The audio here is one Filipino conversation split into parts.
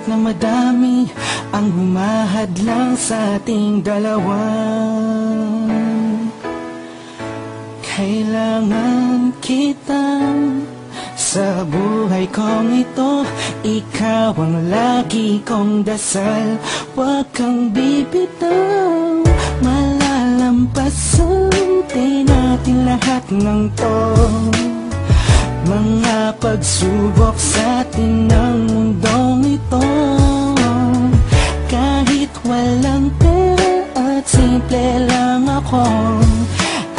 Kahit na madami ang humahadlang sa ating dalawa, kailangan kita sa buhay kong ito. Ikaw ang lagi kong dasal, huwag kang bibitaw. Malalampasan din natin lahat ng to, mga pagsubok sa atin ng mundong ito. Kahit walang pera at simple lang ako,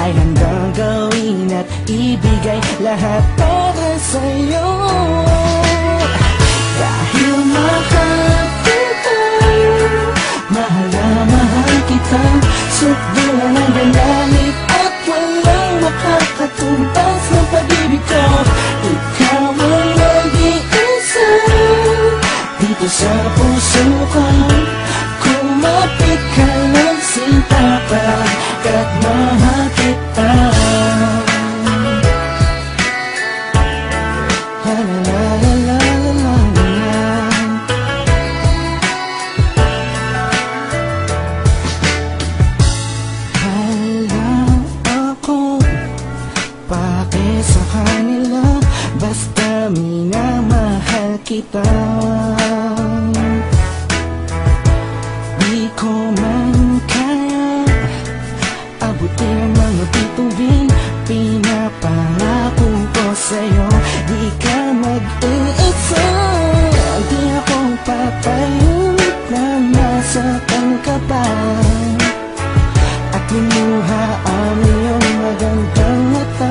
ay handang gawin at ibigay lahat para sa'yo. Dahil mahal kita, mahal na mahal kita, sukdulan ang langit at walang makakatumbas ng pag-ibig ko. Ikaw ang nag-iisa dito sa puso ko. Kumapit ka ng sinta pagkat mahal kita. La la la la la la la. Hala ako pake sa kanila, basta minamahal kita. Di ko man kaya abutin ang mga bituin, pinapangako ko sa'yo, di ka mag-iisa. Di ako papayag na nasaktan ka pa at lumuha ang iyong magandang mata.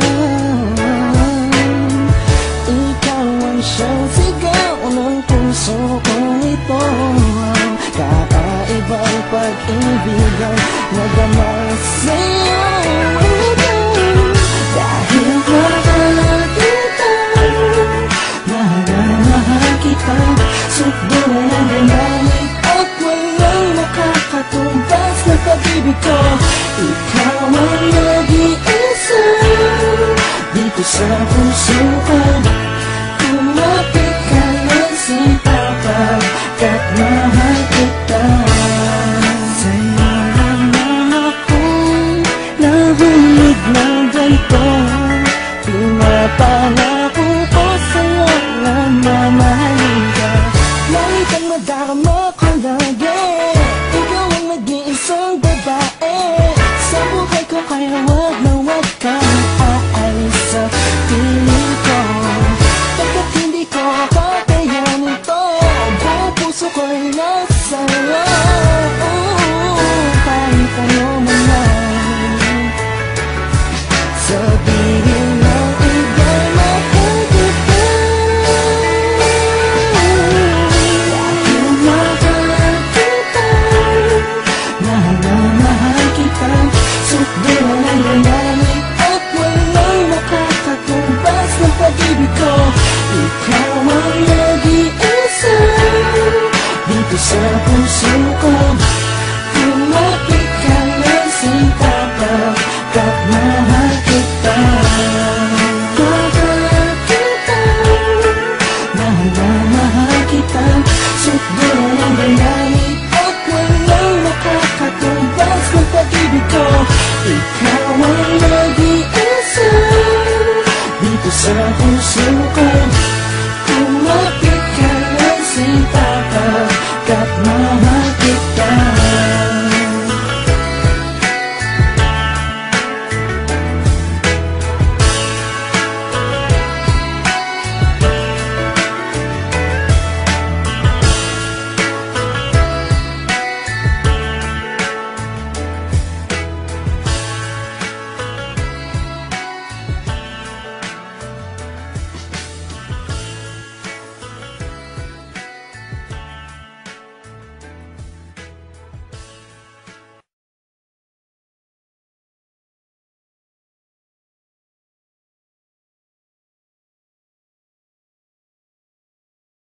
Ikaw ang siyang sigaw ng puso kong ito, kakaibang pag-ibig ang nagama sa'yo. Dahil mahal kita, mahal na mahal kita, sukdulan ang langit at walang makakatumbas ng pag-ibig ko. Ikaw ang nag-iisa dito sa puso ko. Kumapit ka ng sinta pagkat mahal kita. Sa'yo lang akong nahulog ng ganito, pinapangako ko sa'yo na mamahalin ka. Langit ang madarama ko lagi, ikaw ang nag-iisang babae sa buhay ko, kaya wag na wag kang aalis sa piling ko. Pagkat hindi ko kakayanin to, buong puso ko'y nasa'yo. Kahit ano man lang sabihin ng iba'y mahal kita. Dahil mahal kita, mahal na mahal kita, sukdulan ang langit at walang makakatumbas ng pag-ibig ko. Ikaw ang nag-iisa dito sa puso ko. Kumapit ka ng sinta pagkat mahal kita. Mahal kita, mahal na mahal kita, sukdulan ang langit at walang makakatumbas ng pag-ibig ko. Ikaw ang nag-iisa dito sa puso